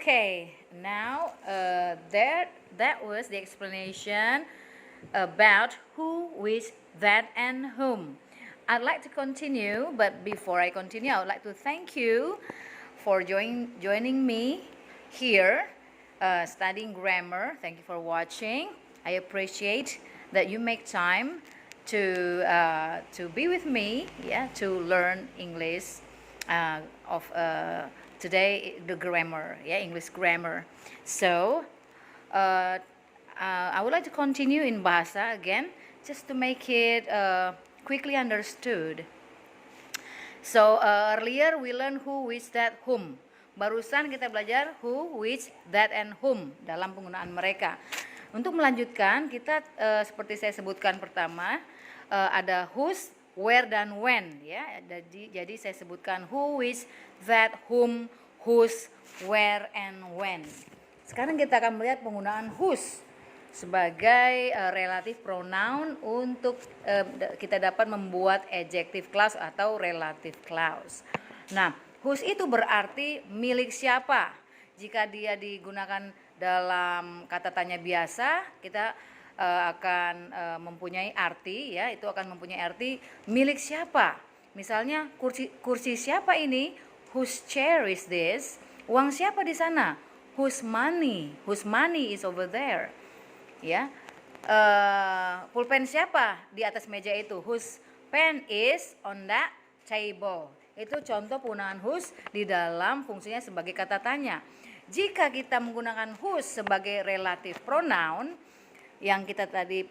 Okay, now that was the explanation about who, which, that, and whom. I'd like to continue, but before I continue, I would like to thank you for joining me here studying grammar. Thank you for watching. I appreciate that you make time to be with me, to learn English of today, the grammar, English grammar. So I would like to continue in bahasa again, just to make it quickly understood. So earlier we learn who, which, that, whom. Barusan kita belajar who, which, that, and whom dalam penggunaan mereka. Untuk melanjutkan, kita seperti saya sebutkan pertama, ada whose, where, dan when, ya. Jadi saya sebutkan who, which, that, whom, whose, where, and when. Sekarang kita akan melihat penggunaan whose sebagai relative pronoun untuk kita dapat membuat adjective clause atau relative clause. Nah, whose itu berarti milik siapa. Jika dia digunakan dalam kata tanya biasa, kita akan mempunyai arti, ya, itu akan mempunyai arti milik siapa. Misalnya kursi siapa ini? Whose chair is this? Uang siapa di sana? Whose money is over there. Ya, pulpen siapa di atas meja itu? Whose pen is on that table. Itu contoh penggunaan whose di dalam fungsinya sebagai kata tanya. Jika kita menggunakan whose sebagai relative pronoun, yang kita tadi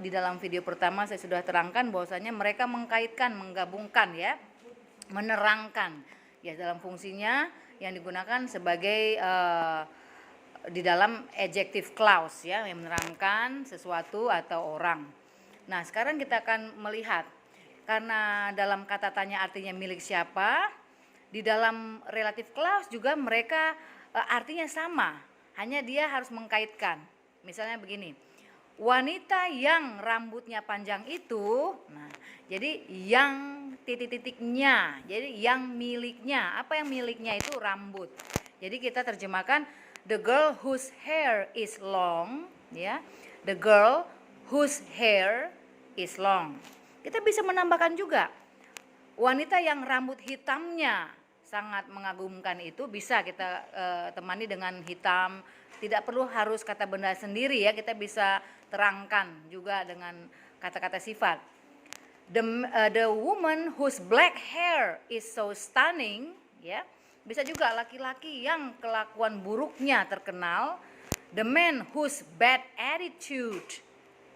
di dalam video pertama saya sudah terangkan bahwasanya mereka mengkaitkan, menggabungkan, ya, menerangkan, ya, dalam fungsinya yang digunakan sebagai di dalam adjective clause, ya, yang menerangkan sesuatu atau orang. Nah, sekarang kita akan melihat, karena dalam kata tanya artinya milik siapa, di dalam relative clause juga mereka artinya sama, hanya dia harus mengkaitkan. Misalnya begini, wanita yang rambutnya panjang itu, nah, jadi yang titik-titiknya, jadi yang miliknya, apa yang miliknya itu rambut. Jadi kita terjemahkan the girl whose hair is long, ya. The girl whose hair is long. Kita bisa menambahkan juga wanita yang rambut hitamnya sangat mengagumkan, itu bisa kita temani dengan hitam. Tidak perlu harus kata benda sendiri, ya. Kita bisa terangkan juga dengan kata-kata sifat. The woman whose black hair is so stunning, ya. Bisa juga laki-laki yang kelakuan buruknya terkenal. The man whose bad attitude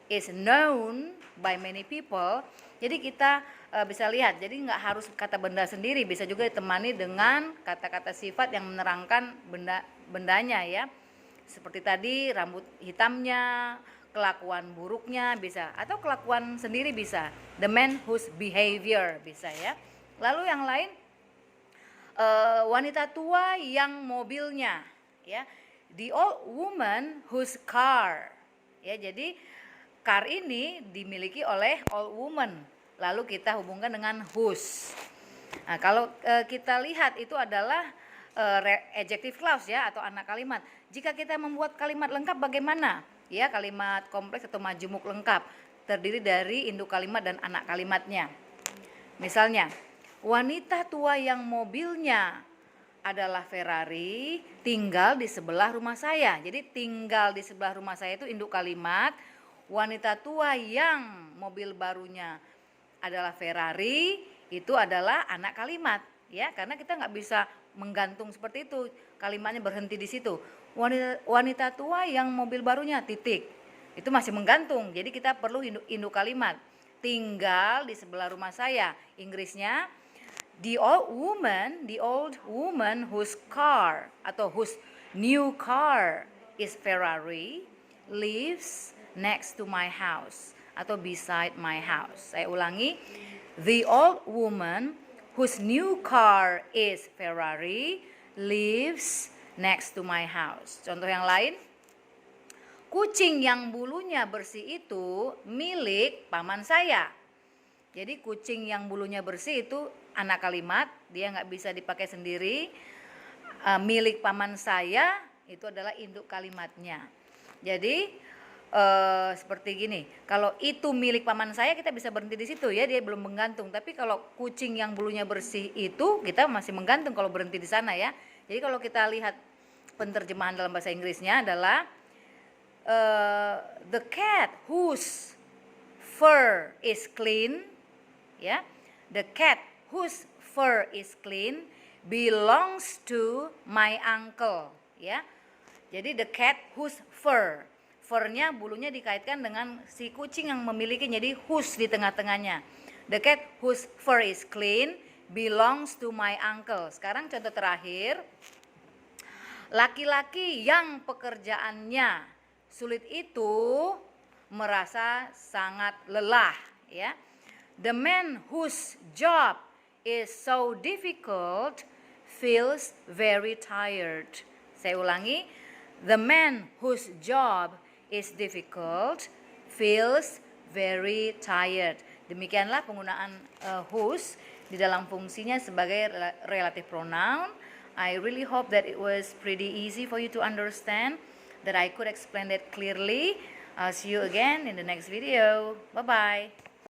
is known by many people. Jadi kita bisa lihat, jadi nggak harus kata benda sendiri, bisa juga ditemani dengan kata-kata sifat yang menerangkan bendanya, ya. Seperti tadi rambut hitamnya, kelakuan buruknya bisa, atau kelakuan sendiri bisa. The man whose behavior bisa, ya. Lalu yang lain, wanita tua yang mobilnya, ya. The old woman whose car, ya. Jadi car ini dimiliki oleh old woman, lalu kita hubungkan dengan whose. Nah, kalau kita lihat itu adalah adjective clause, ya, atau anak kalimat. Jika kita membuat kalimat lengkap bagaimana? Ya, kalimat kompleks atau majemuk lengkap terdiri dari induk kalimat dan anak kalimatnya. Misalnya, wanita tua yang mobilnya adalah Ferrari tinggal di sebelah rumah saya. Jadi tinggal di sebelah rumah saya itu induk kalimat. Wanita tua yang mobil barunya adalah Ferrari itu adalah anak kalimat, ya, karena kita nggak bisa menggantung seperti itu, kalimatnya berhenti di situ. Wanita tua yang mobil barunya titik, itu masih menggantung, jadi kita perlu induk kalimat. Tinggal di sebelah rumah saya, Inggrisnya the old woman whose car atau whose new car is Ferrari lives next to my house atau beside my house. Saya ulangi, the old woman whose new car is Ferrari lives next to my house. Contoh yang lain, kucing yang bulunya bersih itu milik paman saya. Jadi kucing yang bulunya bersih itu anak kalimat, dia nggak bisa dipakai sendiri. milik paman saya itu adalah induk kalimatnya. Jadi seperti gini, kalau itu milik paman saya kita bisa berhenti di situ ya, dia belum menggantung. Tapi kalau kucing yang bulunya bersih itu kita masih menggantung kalau berhenti di sana ya. Jadi kalau kita lihat penerjemahan dalam bahasa Inggrisnya adalah the cat whose fur is clean, ya, the cat whose fur is clean belongs to my uncle, ya. Jadi the cat whose fur-nya bulunya dikaitkan dengan si kucing yang memiliki, jadi whose di tengah-tengahnya. The cat whose fur is clean belongs to my uncle. Sekarang contoh terakhir, laki-laki yang pekerjaannya sulit itu merasa sangat lelah, ya. The man whose job is so difficult feels very tired. Saya ulangi, the man whose job is difficult feels very tired. Demikianlah penggunaan whose di dalam fungsinya sebagai relative pronoun. I really hope that it was pretty easy for you to understand, that I could explain that clearly. I'll see you again in the next video. Bye-bye.